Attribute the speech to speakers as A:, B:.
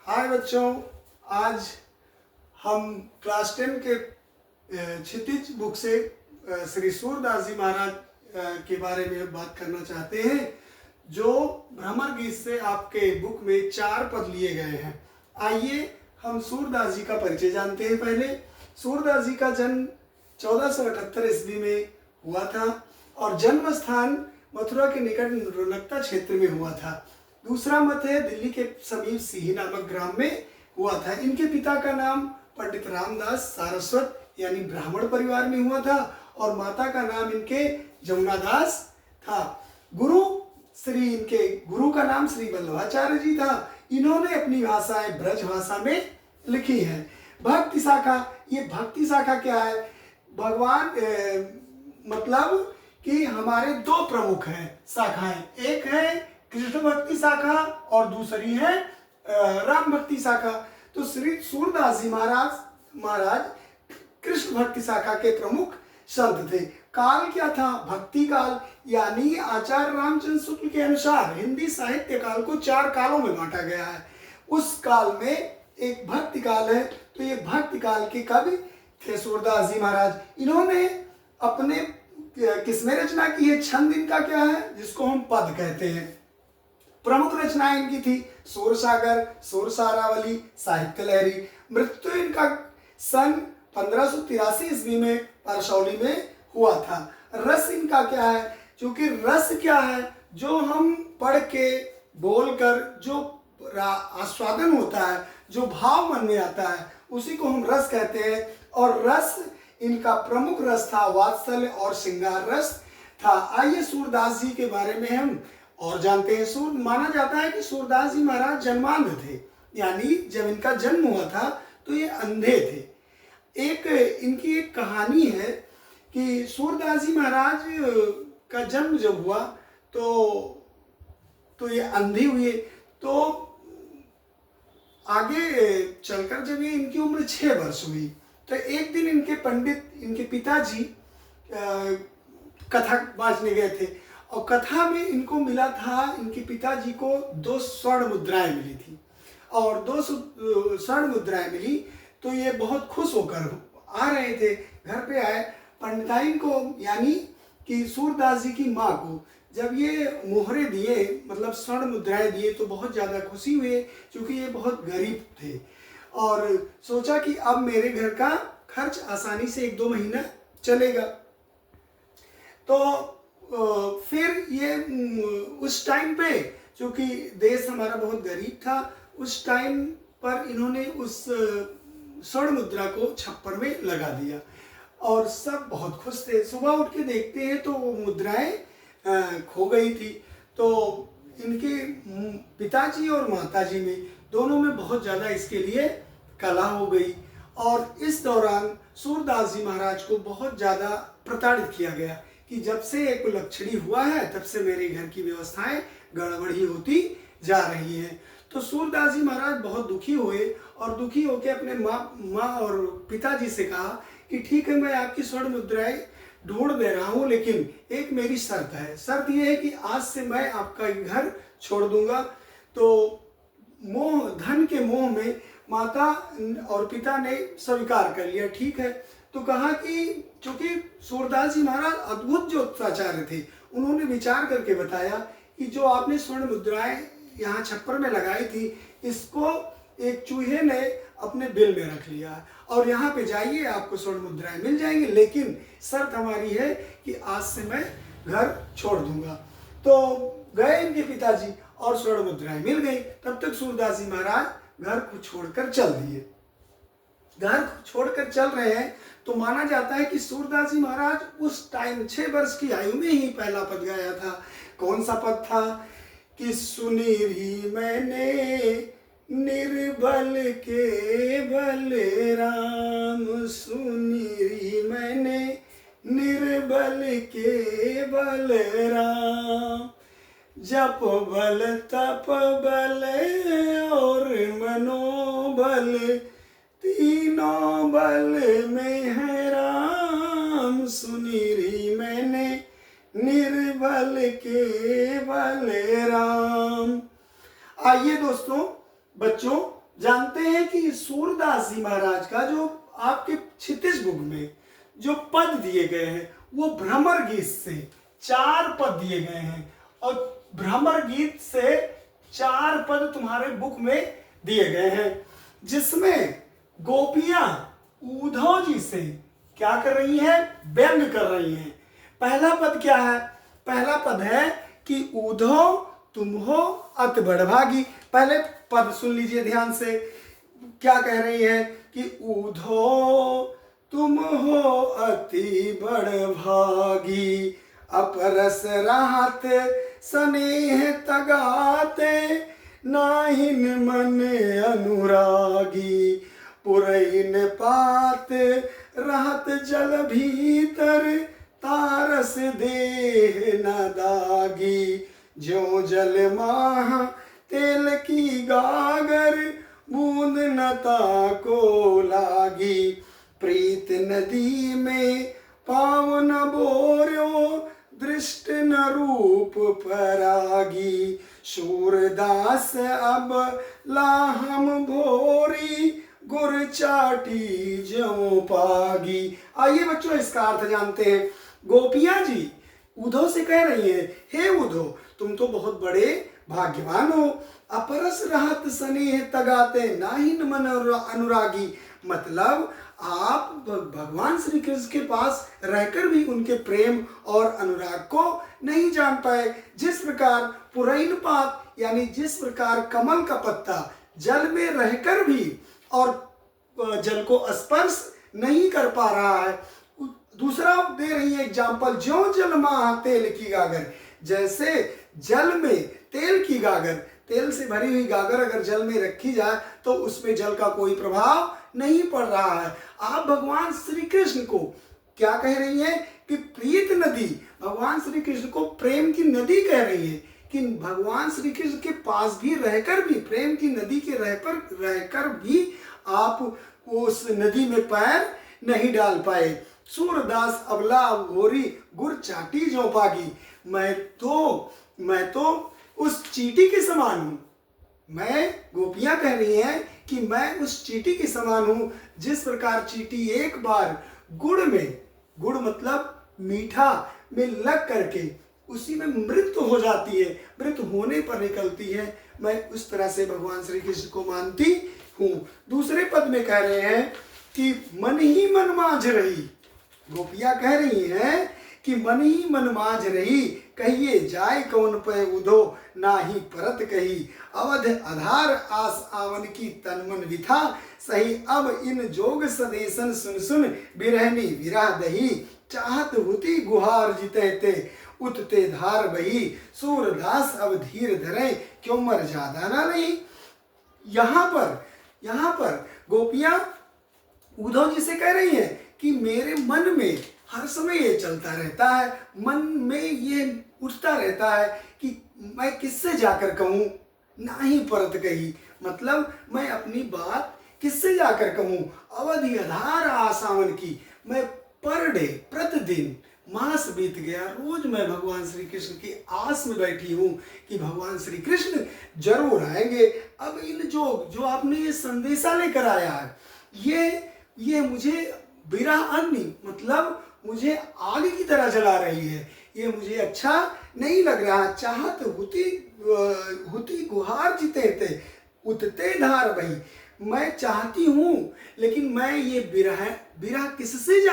A: हाय बच्चों, आज हम क्लास 10 के क्षितिज बुक से श्री सूरदास जी महाराज के बारे में बात करना चाहते हैं, जो भ्रमर गीत से आपके बुक में 4 पद लिए गए हैं। आइए हम सूरदास जी का परिचय जानते हैं। पहले सूरदास जी का जन्म 1478 ईस्वी में हुआ था और जन्म स्थान मथुरा के निकट रौनकता क्षेत्र में हुआ था। दूसरा मत है दिल्ली के समीप सिही नामक ग्राम में हुआ था। इनके पिता का नाम पंडित रामदास सारस्वत यानी ब्राह्मण परिवार में हुआ था और माता का नाम इनके जमुना दास था। इनके गुरु का नाम श्री वल्लभाचार्य जी था। इन्होंने अपनी भाषाएं ब्रज भाषा में लिखी है। भक्ति शाखा, ये भक्ति शाखा क्या है? भगवान मतलब कि हमारे 2 प्रमुख हैं शाखाएं, एक है कृष्ण भक्ति शाखा और दूसरी है राम भक्ति शाखा। तो श्री सूरदास जी महाराज कृष्ण भक्ति शाखा के प्रमुख संत थे। काल क्या था? भक्ति काल, यानी आचार्य रामचंद्र शुक्ल के अनुसार हिंदी साहित्य काल को 4 कालों में बांटा गया है। उस काल में एक भक्ति काल है। तो ये भक्ति काल के कवि थे सूरदास जी महाराज। इन्होंने अपने किसमें रचना की है? छंद इनका क्या है, जिसको हम पद कहते हैं। प्रमुख रचनाएं इनकी थी सूर सागर, सूर सारावली, साहित्य लहरी। मृत्यु इनका सन 1583 ईस्वी में परसौली में हुआ था। रस इनका क्या है? क्योंकि रस क्या है? जो हम पढ़ के बोलकर जो आस्वादन होता है, जो भाव मन में आता है, उसी को हम रस कहते हैं। और रस इनका प्रमुख रस था वात्सल्य और श्रृंगार रस था। आइए सूरदास जी के बारे में हम और जानते हैं। माना जाता है कि सूरदास जी महाराज जन्मांध थे, यानी जब इनका जन्म हुआ था तो ये अंधे थे। इनकी एक कहानी है कि सूरदास जी महाराज का जन्म जब हुआ तो ये अंधे हुए। तो आगे चलकर जब ये इनकी उम्र 6 वर्ष हुई तो एक दिन इनके पिताजी कथा बांचने गए थे और कथा में इनको मिला था, इनके पिताजी को 2 स्वर्ण मुद्राएं मिली थी और 2 स्वर्ण मुद्राएं मिली तो ये बहुत खुश होकर आ रहे थे। घर पे आए, पंडिताइन को यानी कि सूरदास जी की माँ को जब ये मोहरे दिए, मतलब स्वर्ण मुद्राएं दिए, तो बहुत ज़्यादा खुशी हुए क्योंकि ये बहुत गरीब थे और सोचा कि अब मेरे घर का खर्च आसानी से 1-2 महीना चलेगा। तो फिर ये उस टाइम पे, चूँकि देश हमारा बहुत गरीब था, उस टाइम पर इन्होंने उस स्वर्ण मुद्रा को छप्पर में लगा दिया और सब बहुत खुश थे। सुबह उठ के देखते हैं तो वो मुद्राएं खो गई थी। तो इनके पिताजी और माताजी में दोनों में बहुत ज़्यादा इसके लिए कलह हो गई और इस दौरान सूरदास जी महाराज को बहुत ज़्यादा प्रताड़ित किया गया कि जब से एक लक्षणी हुआ है तब से मेरे घर की व्यवस्थाएं गड़बड़ी होती जा रही हैं। तो सूरदास जी महाराज बहुत दुखी हुए और दुखी होकर अपने माँ और पिताजी से कहा कि ठीक है, मैं आपकी स्वर्ण मुद्राएं ढूंढ दे रहा हूँ, लेकिन एक मेरी शर्त है। शर्त यह है कि आज से मैं आपका घर छोड़ दूंगा। तो धन के मोह में माता और पिता ने स्वीकार कर लिया, ठीक है। तो कहा कि चूंकि सूरदास जी महाराज अद्भुत ज्योतिषाचार्य थे, उन्होंने विचार करके बताया कि जो आपने स्वर्ण मुद्राएं यहाँ छप्पर में लगाई थी, इसको एक चूहे ने अपने बिल में रख लिया और यहाँ पे जाइए, आपको स्वर्ण मुद्राएं मिल जाएंगी, लेकिन शर्त हमारी है कि आज से मैं घर छोड़ दूंगा। तो गए इनके पिताजी और स्वर्ण मुद्राएं मिल गई। तब तक सूरदास जी महाराज घर को छोड़कर चल दिए। घर को छोड़कर चल रहे हैं तो माना जाता है कि सूरदास जी महाराज उस टाइम 6 वर्ष की आयु में ही पहला पद गाया था। कौन सा पद था? कि सुनी भी मैंने निर्बल के बल राम, सुनी मैंने निर्बल के बल राम, जप बल तप बल और मनोबल, तीनों बल में है राम, सुनी मैंने निर्बल के बल राम। आइए दोस्तों, बच्चों, जानते हैं कि सूरदास जी महाराज का जो आपके क्षितिज बुक में जो पद दिए गए हैं वो भ्रमर गीत से 4 पद दिए गए हैं, और भ्रमर गीत से 4 पद तुम्हारे बुक में दिए गए हैं, जिसमें गोपियां उद्धव जी से क्या कर रही हैं? व्यंग कर रही हैं। पहला पद क्या है? पहला पद है कि उद्धव तुम हो अति बड़भागी। पहले पद सुन लीजिए ध्यान से, क्या कह रही है कि उद्धव तुम हो अति बड़भागी, अपरस रहत स्नेह तगाते, नाहिन मन अनुरागी, पुरैन पात रहत जल भीतर, तारस देह न दागी, ज्यों जल माह तेल की गागर, बूंद न ताको लागी, प्रीत नदी में पाव न बोर्यो, दृष्ट न रूप परागी, सूरदास अब लाहम भोरी, गुर चाटी ज्यों पागी। आइए बच्चों इसका अर्थ जानते हैं। गोपियां जी उद्धव से कह रही हैं, हे उद्धव तुम तो बहुत बड़े भाग्यवान हो, अपरस रहत स्नेह तगाते, नाहिन मन अनुरागी, मतलब आप भगवान श्री कृष्ण के पास रहकर भी उनके प्रेम और अनुराग को नहीं जान पाए। जिस प्रकार पुरैन पात यानी जिस प्रकार कमल का पत्ता जल में रहकर भी और जल को स्पर्श नहीं कर पा रहा है। दूसरा दे रही है एग्जाम्पल, ज्यों जल माह तेल की गागर, जैसे जल में तेल की गागर, तेल से भरी हुई गागर अगर जल में रखी जाए तो उसमें जल का कोई प्रभाव नहीं पड़ रहा है। आप भगवान श्री कृष्ण को क्या कह रही हैं कि प्रीत नदी, भगवान श्री कृष्ण को प्रेम की नदी कह रही है कि भगवान श्री कृष्ण के पास भी रहकर भी, प्रेम की नदी के रहकर भी आप उस नदी में पैर नहीं डाल पाए। सूरदास अबला घोरी, गुर चाटी जो पागी, मैं तो उस चींटी के समान हूं। मैं, गोपियां कह रही हैं कि मैं उस चींटी के समान हूं, जिस प्रकार चींटी एक बार गुड़ में, गुड़ मतलब मीठा में लग करके उसी में मृत्यु हो जाती है, मृत्यु होने पर निकलती है, मैं उस तरह से भगवान श्री कृष्ण को मानती हूं। दूसरे पद में कह रहे हैं कि मन ही मन मांझ रही, गोपियां कह रही हैं कि मन ही मन मांझ रही, कहिए जाय कौन पे उधो, नाही परत कही, अवध आधार आस आवन की तन मन विथा, सही अब इन जोग सदेशन सुन सुन, बिरहनी विरह दही, चाहत हुती गुहार जिते उतते धार बही, सूरदास अब धीर धरे, क्यों मर ज्यादा ना नहीं। यहाँ पर गोपियां उद्धव जी से कह रही हैं कि मेरे मन में हर समय ये चलता रहता है, मन में ये उठता रहता है कि मैं किससे जाकर कहूँ, ना ही परत कही, मतलब मैं अपनी बात किससे जाकर कहूँ। अवधि आधार आसावन की, मैं पर डे प्रतिदिन, मास बीत गया, रोज मैं भगवान श्री कृष्ण की आस में बैठी हूँ कि भगवान श्री कृष्ण जरूर आएंगे। अब इन जो आपने ये संदेशा लेकर आया है, ये मुझे बिरह अग्नि, मतलब मुझे आग की तरह जला रही है, ये मुझे अच्छा नहीं लग रहा। चाहत हुती गुहार जिते उतते धार बही, मैं चाहती हूँ लेकिन मैं ये बिरह किससे